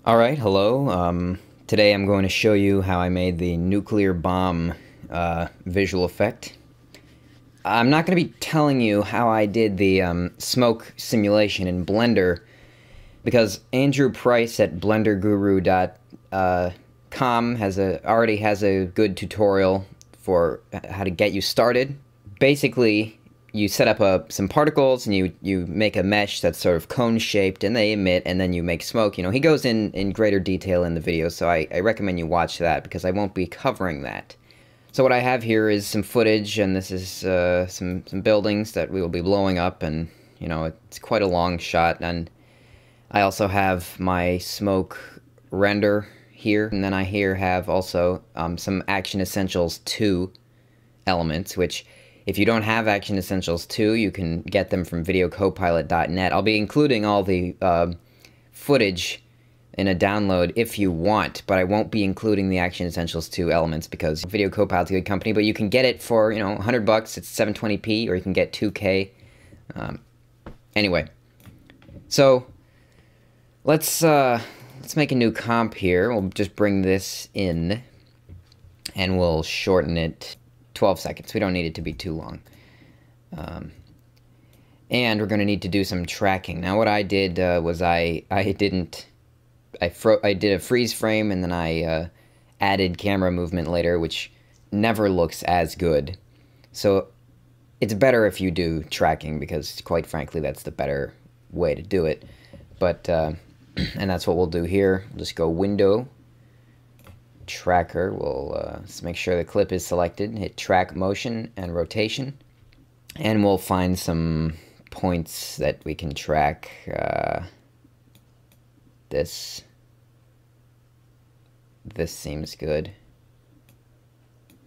Alright, hello. Today I'm going to show you how I made the nuclear bomb visual effect. I'm not going to be telling you how I did the smoke simulation in Blender because Andrew Price at blenderguru.com already has a good tutorial for how to get you started. Basically, you set up some particles and you make a mesh that's sort of cone-shaped and they emit, and then you make smoke. You know, he goes in greater detail in the video, so I recommend you watch that because I won't be covering that. So what I have here is some footage, and this is some buildings that we will be blowing up, and, you know, it's quite a long shot. And I also have my smoke render here, and then I here have also some Action Essentials 2 elements, which if you don't have Action Essentials 2, you can get them from videocopilot.net. I'll be including all the footage in a download if you want, but I won't be including the Action Essentials 2 elements because Video Copilot's a good company, but you can get it for, you know, $100. It's 720p, or you can get 2K. Anyway, so let's make a new comp here. We'll just bring this in, and we'll shorten it 12 seconds. We don't need it to be too long. And we're going to need to do some tracking. Now what I did was I did a freeze frame, and then I added camera movement later, which never looks as good. So it's better if you do tracking because, quite frankly, that's the better way to do it. But and that's what we'll do here. We'll just go Window, Tracker. We'll just make sure the clip is selected, hit Track Motion and Rotation, and we'll find some points that we can track. This seems good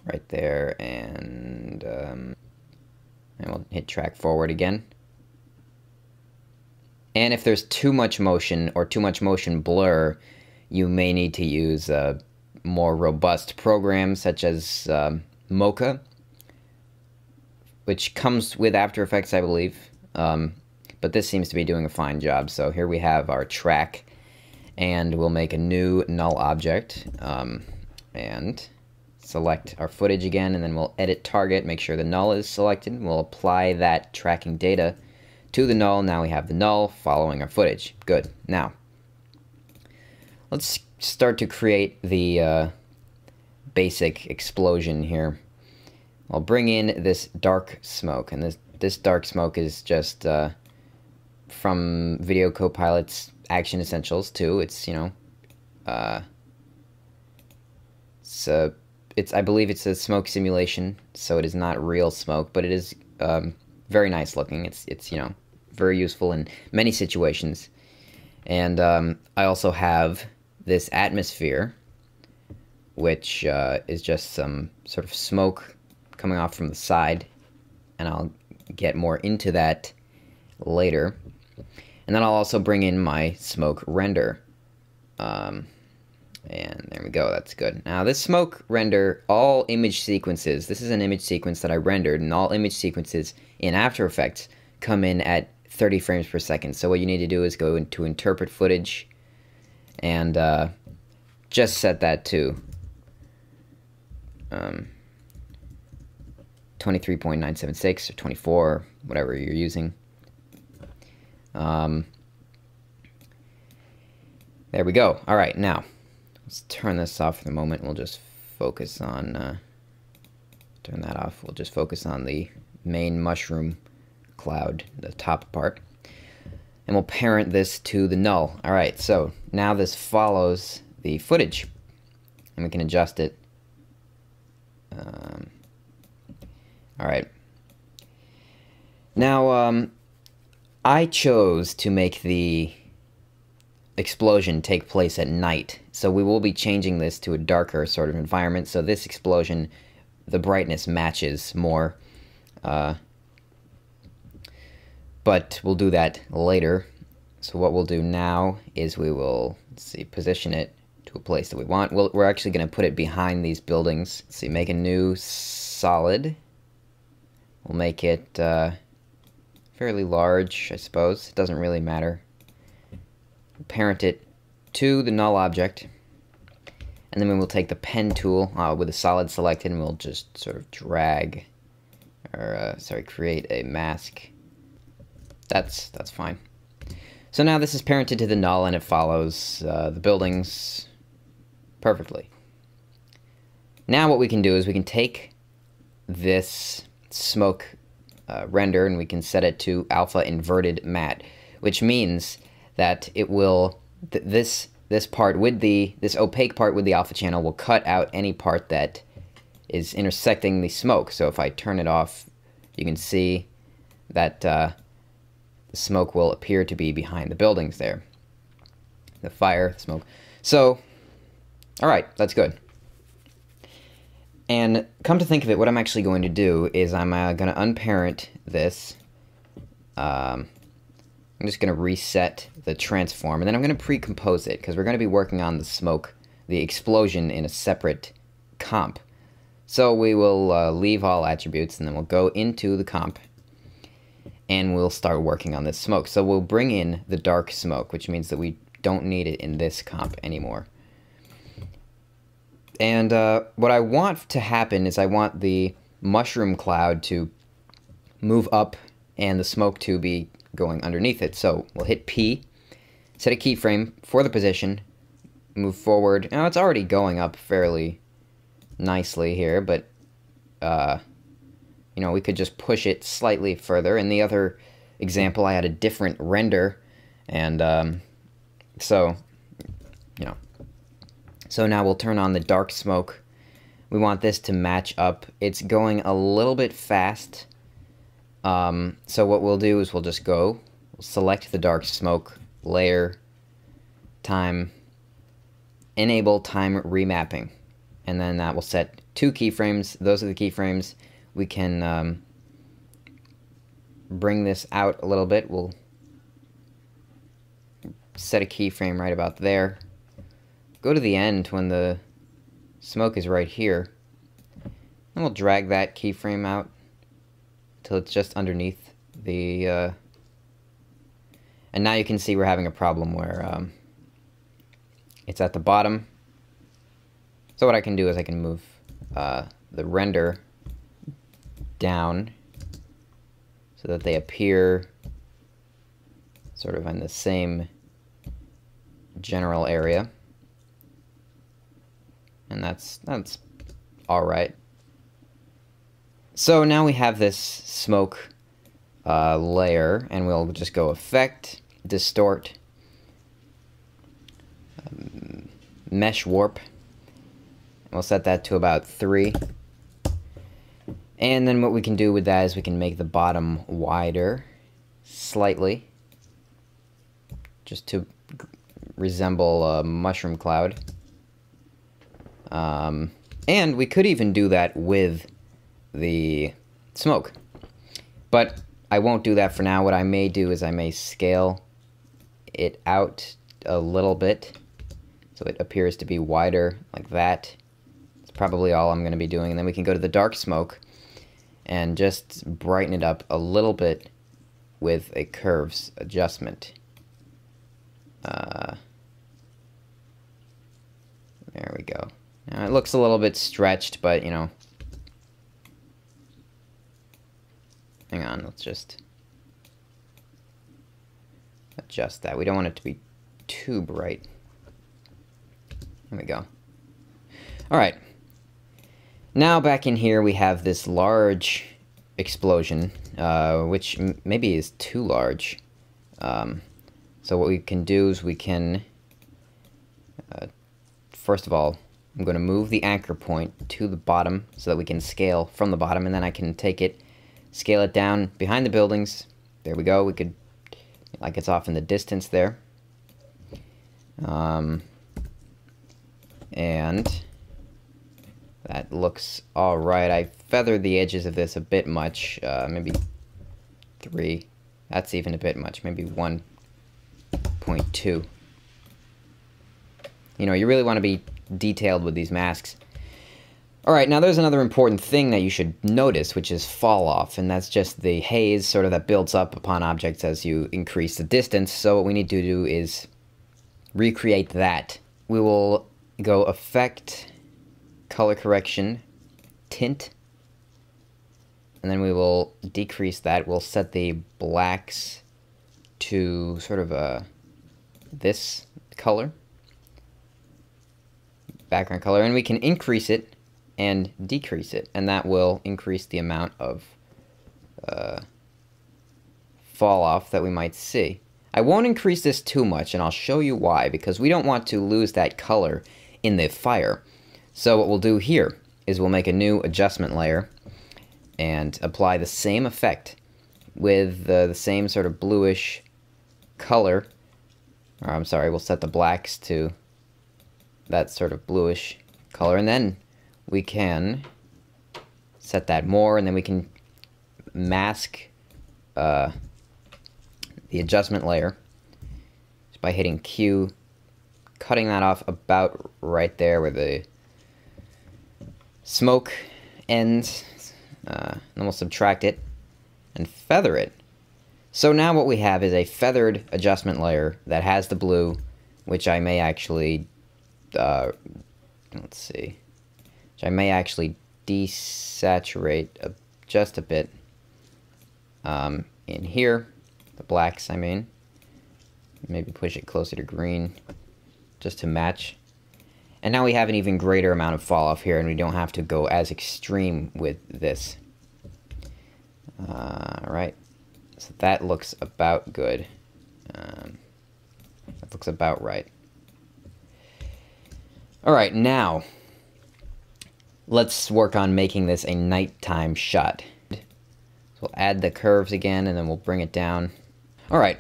right there, and we'll hit Track Forward again. And if there's too much motion or too much motion blur, you may need to use more robust programs such as Mocha, which comes with After Effects, I believe. But this seems to be doing a fine job. So here we have our track, and we'll make a new null object and select our footage again, and then we'll edit target, make sure the null is selected. We'll apply that tracking data to the null. Now we have the null following our footage. Good. Now let's start to create the basic explosion here. I'll bring in this dark smoke, and this dark smoke is just from Video Copilot's Action Essentials 2. It's, you know, I believe it's a smoke simulation, so it is not real smoke, but it is very nice looking. It's you know, very useful in many situations. And I also have this atmosphere, which is just some sort of smoke coming off from the side, and I'll get more into that later. And then I'll also bring in my smoke render. And there we go, that's good. Now this smoke render, all image sequences, this is an image sequence that I rendered, and all image sequences in After Effects come in at 30 frames per second. So what you need to do is go into Interpret Footage, and just set that to 23.976 or 24, whatever you're using. There we go. All right, now let's turn this off for the moment. We'll just focus on turn that off. We'll just focus on the main mushroom cloud, the top part, and we'll parent this to the null. All right, so now this follows the footage, and we can adjust it. All right. Now, I chose to make the explosion take place at night, so we will be changing this to a darker sort of environment, so this explosion, the brightness matches more. But we'll do that later. So what we'll do now is we will, let's see, position it to a place that we want. We're actually going to put it behind these buildings. Let's see, make a new solid. We'll make it fairly large, I suppose. It doesn't really matter. Parent it to the null object, and then we will take the pen tool with a solid selected, and we'll just sort of drag, or create a mask. That's fine. So now this is parented to the null, and it follows the buildings perfectly. Now what we can do is we can take this smoke render, and we can set it to alpha inverted matte, which means that it will this part with this opaque part with the alpha channel will cut out any part that is intersecting the smoke. So if I turn it off, you can see that the smoke will appear to be behind the buildings there. The fire, the smoke. So, all right, that's good. And come to think of it, what I'm actually going to do is I'm going to unparent this. I'm just going to reset the transform, and then I'm going to pre-compose it, because we're going to be working on the smoke, the explosion, in a separate comp. So we will leave all attributes, and then we'll go into the comp, and we'll start working on this smoke. So we'll bring in the dark smoke, which means that we don't need it in this comp anymore. And what I want to happen is I want the mushroom cloud to move up and the smoke to be going underneath it. So we'll hit P, set a keyframe for the position, move forward. Now it's already going up fairly nicely here, but you know, we could just push it slightly further. In the other example, I had a different render, and so, you know. So now we'll turn on the dark smoke. We want this to match up. It's going a little bit fast. So what we'll do is we'll just we'll select the dark smoke, layer, time, enable time remapping. And then that will set 2 keyframes. Those are the keyframes. We can bring this out a little bit. We'll set a keyframe right about there. Go to the end when the smoke is right here, and we'll drag that keyframe out until it's just underneath the and now you can see we're having a problem where it's at the bottom. So what I can do is I can move the render down so that they appear sort of in the same general area. And that's all right. So now we have this smoke layer, and we'll just go Effect, Distort, Mesh Warp. We'll set that to about 3. And then what we can do with that is we can make the bottom wider slightly, just to resemble a mushroom cloud. And we could even do that with the smoke. But I won't do that for now. What I may do is I may scale it out a little bit so it appears to be wider like that. That's probably all I'm going to be doing. And then we can go to the dark smoke and just brighten it up a little bit with a curves adjustment. There we go. Now it looks a little bit stretched, but you know. Hang on, let's just adjust that. We don't want it to be too bright. There we go. Alright. Now back in here we have this large explosion, which maybe is too large. So what we can do is we can, first of all, I'm going to move the anchor point to the bottom so that we can scale from the bottom, and then I can take it, scale it down behind the buildings. There we go. We could, like it's off in the distance there. And that looks alright. I feathered the edges of this a bit much, maybe 3. That's even a bit much, maybe 1.2. You know, you really want to be detailed with these masks. Alright, now there's another important thing that you should notice, which is fall off, and that's just the haze sort of that builds up upon objects as you increase the distance. So what we need to do is recreate that. We will go Effect, Color Correction, Tint, and then we will decrease that. We'll set the blacks to sort of this color, background color, and we can increase it and decrease it, and that will increase the amount of fall off that we might see. I won't increase this too much, and I'll show you why, because we don't want to lose that color in the fire. So what we'll do here is we'll make a new adjustment layer and apply the same effect with the same sort of bluish color. Or I'm sorry, we'll set the blacks to that sort of bluish color, and then we can set that more, and then we can mask the adjustment layer just by hitting Q, cutting that off about right there where the smoke ends, and then we'll subtract it and feather it. So now what we have is a feathered adjustment layer that has the blue, which I may actually, let's see, which I may actually desaturate just a bit in here, the blacks I mean, maybe push it closer to green just to match. And now we have an even greater amount of fall off here, and we don't have to go as extreme with this. Alright, so that looks about good. That looks about right. Alright, now let's work on making this a nighttime shot. So we'll add the curves again, and then we'll bring it down. Alright,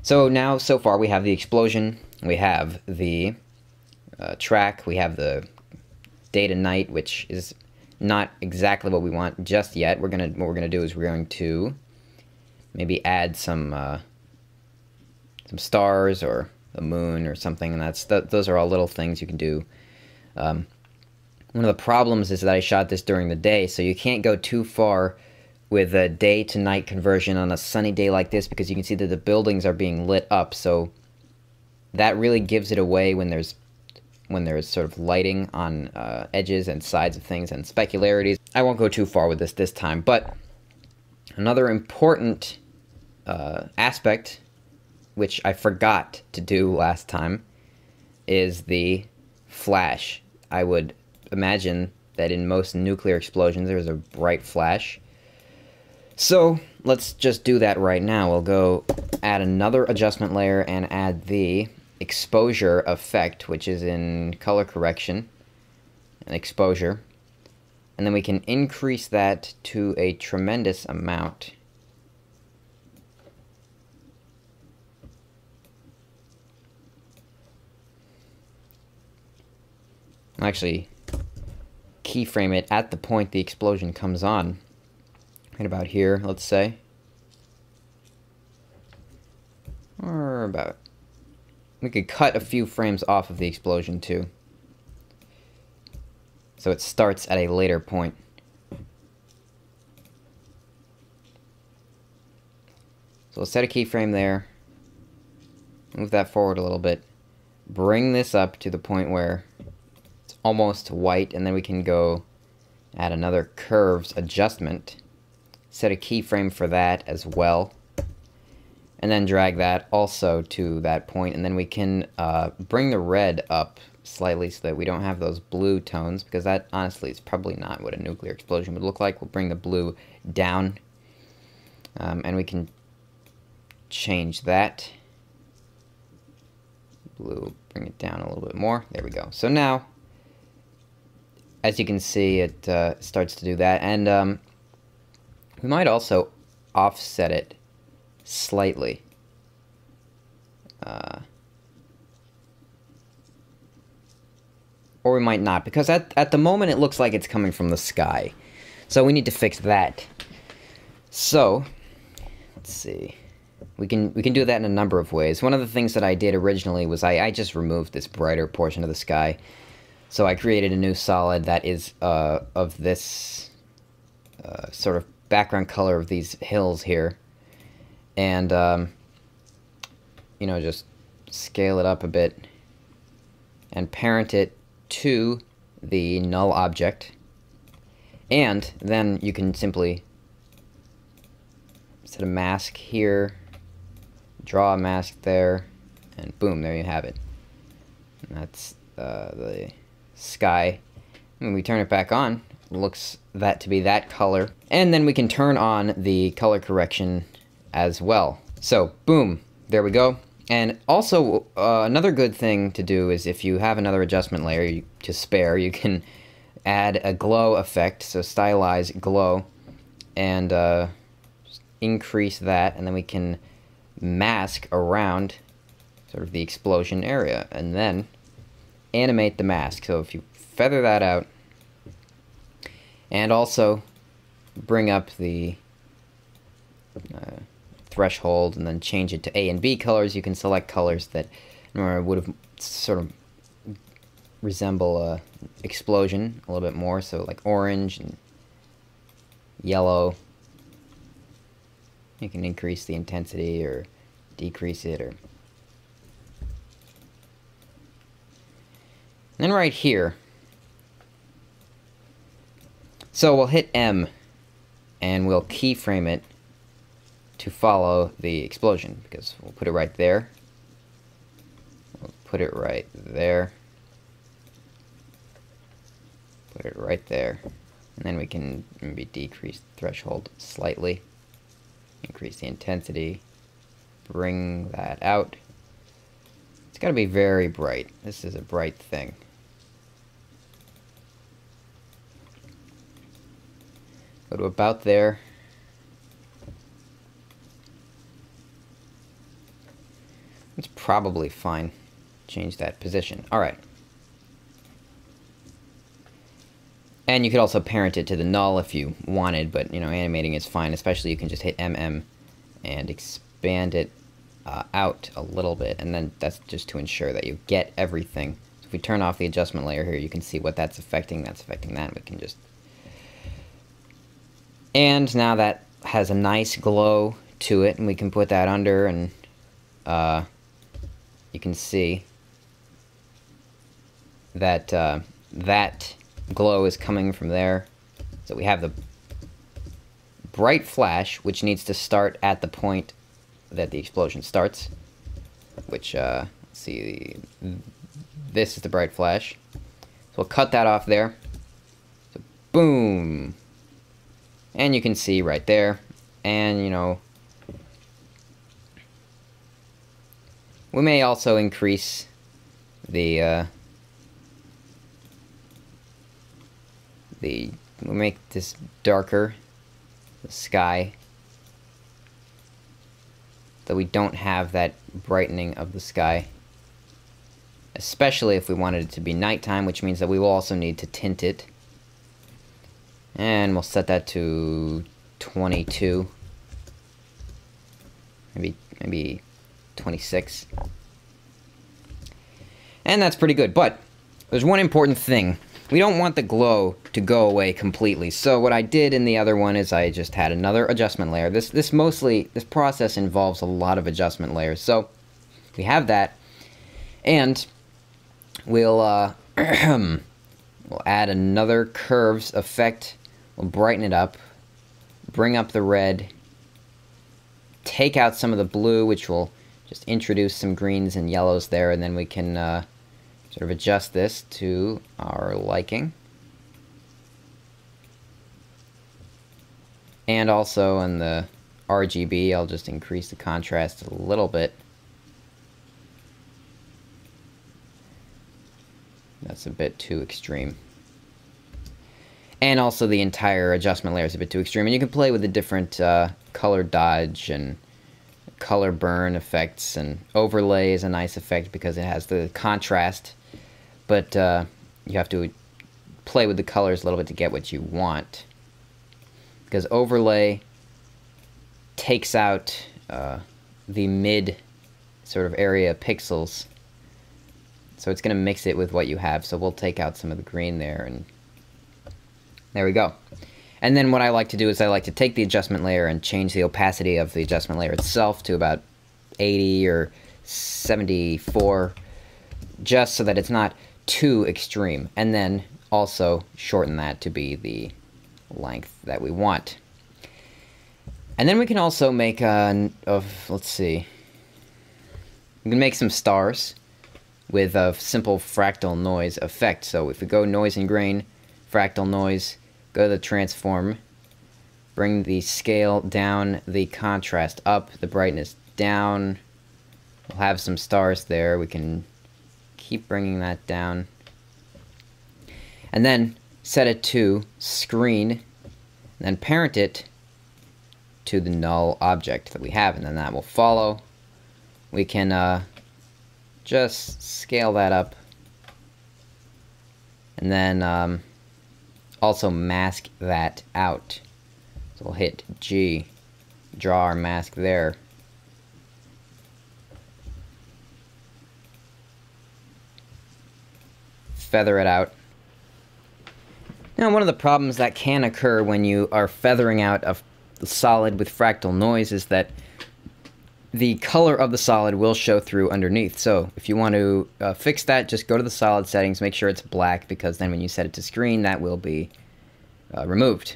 so now so far we have the explosion, we have the track, we have the day to night, which is not exactly what we want just yet. What we're gonna do is we're going to maybe add some stars or the moon or something, and those are all little things you can do. One of the problems is that I shot this during the day, so you can't go too far with a day to night conversion on a sunny day like this, because you can see that the buildings are being lit up, so that really gives it away when there's sort of lighting on edges and sides of things and specularities. I won't go too far with this time, but another important aspect, which I forgot to do last time, is the flash. I would imagine that in most nuclear explosions there's a bright flash. So let's just do that right now. We'll go add another adjustment layer and add the exposure effect, which is in color correction and exposure, and then we can increase that to a tremendous amount. I'll actually keyframe it at the point the explosion comes on, right about here, let's say, or about. We could cut a few frames off of the explosion too, so it starts at a later point. So we'll set a keyframe there, move that forward a little bit, bring this up to the point where it's almost white, and then we can go add another curves adjustment, set a keyframe for that as well, and then drag that also to that point, and then we can bring the red up slightly so that we don't have those blue tones, because that honestly is probably not what a nuclear explosion would look like. We'll bring the blue down, and we can change that. Blue, bring it down a little bit more. There we go. So now, as you can see, it starts to do that, and we might also offset it slightly. Or we might not, because at the moment it looks like it's coming from the sky. So we need to fix that. So, let's see. We can do that in a number of ways. One of the things that I did originally was I just removed this brighter portion of the sky. So I created a new solid that is of this sort of background color of these hills here. And, you know, just scale it up a bit and parent it to the null object. And then you can simply set a mask here, draw a mask there, and boom, there you have it. And that's the sky. When we turn it back on, it looks to be that color. And then we can turn on the color correction as well. So, boom, there we go. And also, another good thing to do is if you have another adjustment layer to spare, you can add a glow effect, so stylize glow, and just increase that, and then we can mask around sort of the explosion area, and then animate the mask. So if you feather that out, and also bring up the threshold, and then change it to A and B colors, you can select colors that would have sort of resemble a explosion a little bit more, so like orange and yellow. You can increase the intensity or decrease it, or and then right here, so we'll hit M and we'll keyframe it to follow the explosion, because we'll put it right there, we'll put it right there, put it right there, and then we can maybe decrease the threshold slightly, increase the intensity, bring that out. It's got to be very bright. This is a bright thing. Go to about there. It's probably fine. Change that position. Alright. And you could also parent it to the null if you wanted, but, animating is fine. Especially you can just hit MM and expand it out a little bit, and then that's just to ensure that you get everything. So if we turn off the adjustment layer here, you can see what that's affecting. That's affecting that. We can just... And now that has a nice glow to it, and we can put that under, and you can see that that glow is coming from there. So we have the bright flash, which needs to start at the point that the explosion starts, which, let's see, this is the bright flash. So we'll cut that off there. So boom! And you can see right there, and, we may also increase the, we'll make this darker, the sky, so we don't have that brightening of the sky, especially if we wanted it to be nighttime, which means that we will also need to tint it. And we'll set that to 22, maybe 26. And that's pretty good, but there's one important thing. We don't want the glow to go away completely. So what I did in the other one is I just had another adjustment layer. This process involves a lot of adjustment layers. So we have that, and we'll we'll add another curves effect. We'll brighten it up, bring up the red, take out some of the blue, which will just introduce some greens and yellows there, and then we can sort of adjust this to our liking. And also in the RGB, I'll just increase the contrast a little bit. That's a bit too extreme. And also the entire adjustment layer is a bit too extreme. And you can play with the different color dodge and color burn effects, and overlay is a nice effect because it has the contrast. But you have to play with the colors a little bit to get what you want. Because overlay takes out the mid sort of area pixels. So it's going to mix it with what you have. So we'll take out some of the green there, and there we go. And then what I like to do is I like to take the adjustment layer and change the opacity of the adjustment layer itself to about 80 or 74, just so that it's not too extreme. And then also shorten that to be the length that we want. And then we can also make let's see. We can make some stars with a simple fractal noise effect. So if we go noise and grain, fractal noise, go to the transform, bring the scale down, the contrast up, the brightness down. We'll have some stars there. We can keep bringing that down. And then set it to screen, and then parent it to the null object that we have, and then that will follow. We can just scale that up, and then also mask that out. So we'll hit G, draw our mask there. Feather it out. Now, one of the problems that can occur when you are feathering out a solid with fractal noise is that the color of the solid will show through underneath. So if you want to fix that, just go to the solid settings, make sure it's black, because then when you set it to screen, that will be removed.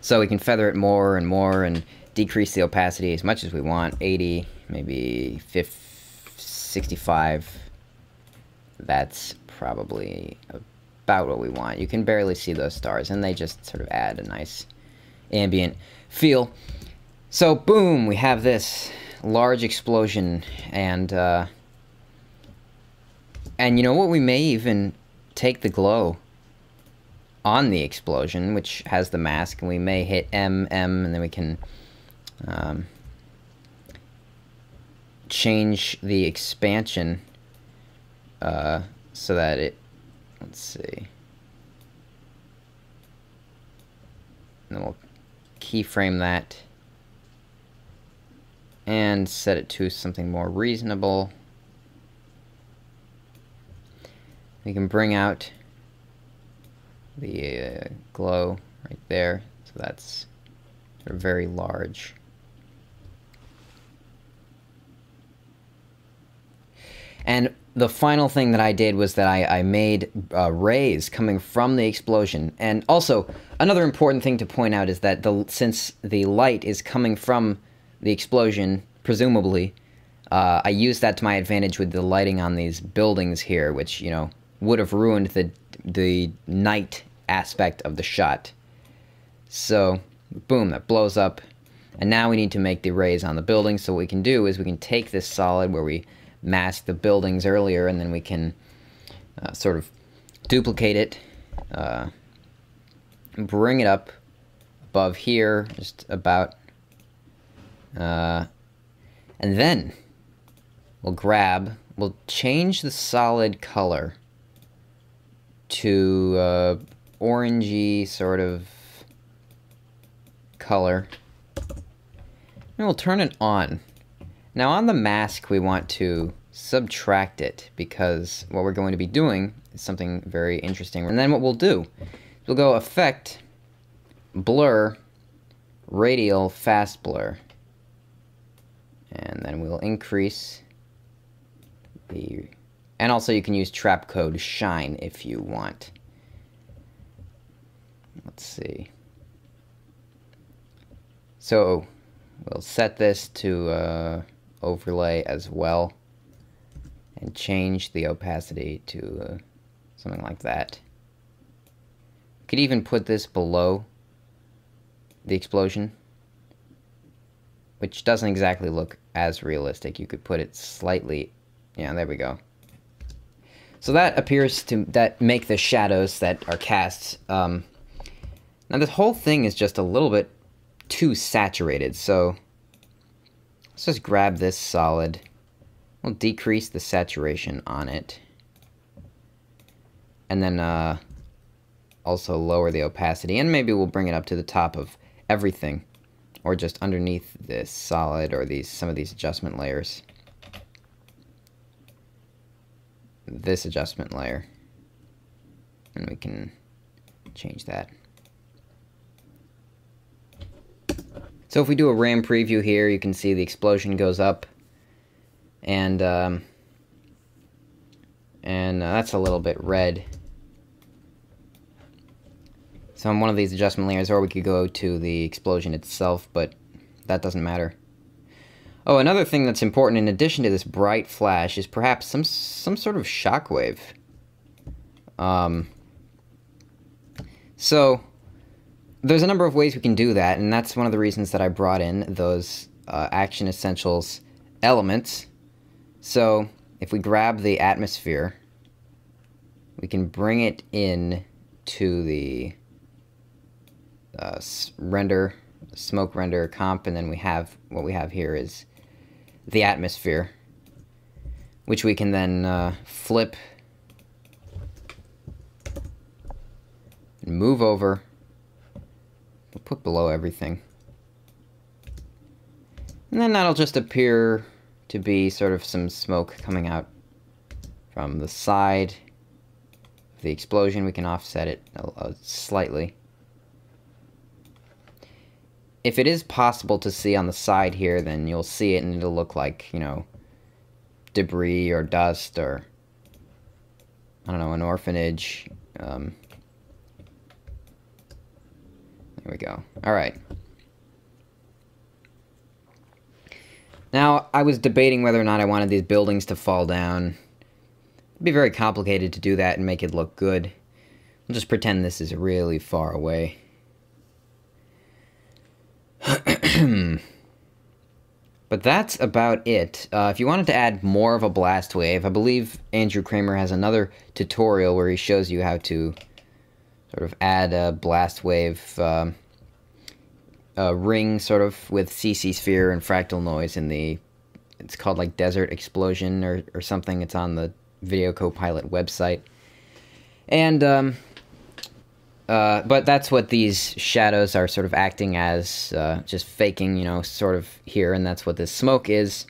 So we can feather it more and more and decrease the opacity as much as we want. 80, maybe 65. That's probably about what we want. You can barely see those stars, and they just sort of add a nice ambient feel. So boom, we have this large explosion, and you know what, we may even take the glow on the explosion, which has the mask, and we may hit M, and then we can change the expansion so that it, let's see, and then we'll keyframe that and set it to something more reasonable. We can bring out the glow right there, so that's very large. And the final thing that I did was that I made rays coming from the explosion. And also, another important thing to point out is that since the light is coming from the explosion, presumably, I used that to my advantage with the lighting on these buildings here, which, you know, would have ruined the night aspect of the shot. So, boom, that blows up. And now we need to make the rays on the building. So what we can do is we can take this solid where we masked the buildings earlier, and then we can sort of duplicate it, bring it up above here, just about, and then we'll change the solid color to orangey sort of color, and we'll turn it on. Now on the mask, we want to subtract it, because what we're going to be doing is something very interesting. And then what we'll do is we'll go Effect, Blur, Radial Fast Blur. And then we'll increase the... And also you can use trap code Shine if you want. Let's see. So we'll set this to... overlay as well, and change the opacity to something like that. You could even put this below the explosion, which doesn't exactly look as realistic. You could put it slightly, yeah, there we go. So that appears to make the shadows that are cast. Now this whole thing is just a little bit too saturated, so let's just grab this solid. We'll decrease the saturation on it. And then also lower the opacity. And maybe we'll bring it up to the top of everything, or just underneath this solid, or some of these adjustment layers. This adjustment layer. And we can change that. So if we do a RAM preview here, you can see the explosion goes up, and that's a little bit red. So on one of these adjustment layers, or we could go to the explosion itself, but that doesn't matter. Oh, another thing that's important in addition to this bright flash is perhaps some sort of shockwave. So there's a number of ways we can do that, and that's one of the reasons that I brought in those Action Essentials elements. So if we grab the atmosphere, we can bring it in to the smoke render comp, and then we have what we have here is the atmosphere, which we can then flip and move over. We'll put below everything, and then that'll just appear to be sort of some smoke coming out from the side of the explosion. We can offset it slightly. If it is possible to see on the side here, then you'll see it and it'll look like, you know, debris or dust or, I don't know, an orphanage. There we go. Alright. Now, I was debating whether or not I wanted these buildings to fall down. It'd be very complicated to do that and make it look good. We'll just pretend this is really far away. But that's about it. If you wanted to add more of a blast wave, I believe Andrew Kramer has another tutorial where he shows you how to sort of add a blast wave ring sort of with CC sphere and fractal noise in the, it's called like Desert Explosion or something. It's on the Video Copilot website. And but that's what these shadows are sort of acting as, just faking, you know, sort of here, and that's what this smoke is,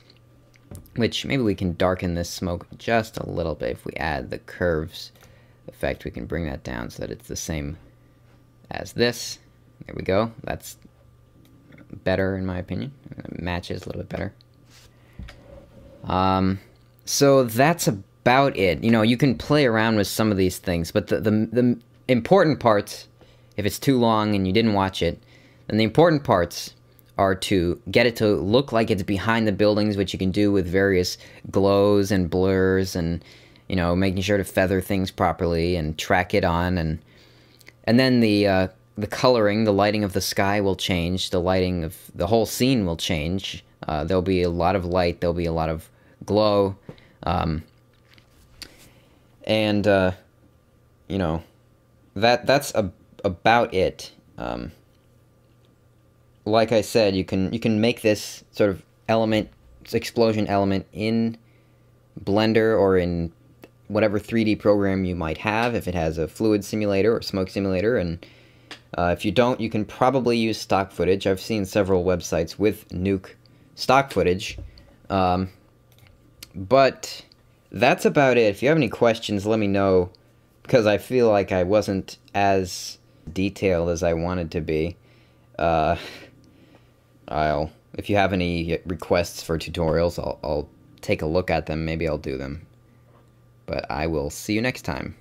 which maybe we can darken this smoke just a little bit. If we add the curves effect, we can bring that down so that it's the same as this. There we go. That's better, in my opinion. It matches a little bit better. So that's about it. You know, you can play around with some of these things, but the important parts, if it's too long and you didn't watch it, then the important parts are to get it to look like it's behind the buildings, which you can do with various glows and blurs and, you know, making sure to feather things properly and track it on, and then the coloring, the lighting of the sky will change, the lighting of the whole scene will change. There'll be a lot of light, there'll be a lot of glow, and you know, that's about it. Like I said, you can make this sort of element, explosion element, in Blender or in whatever 3D program you might have, if it has a fluid simulator or smoke simulator, and if you don't, you can probably use stock footage. I've seen several websites with Nuke stock footage, but that's about it. If you have any questions, let me know, because I feel like I wasn't as detailed as I wanted to be. If you have any requests for tutorials, I'll take a look at them. Maybe I'll do them. But I will see you next time.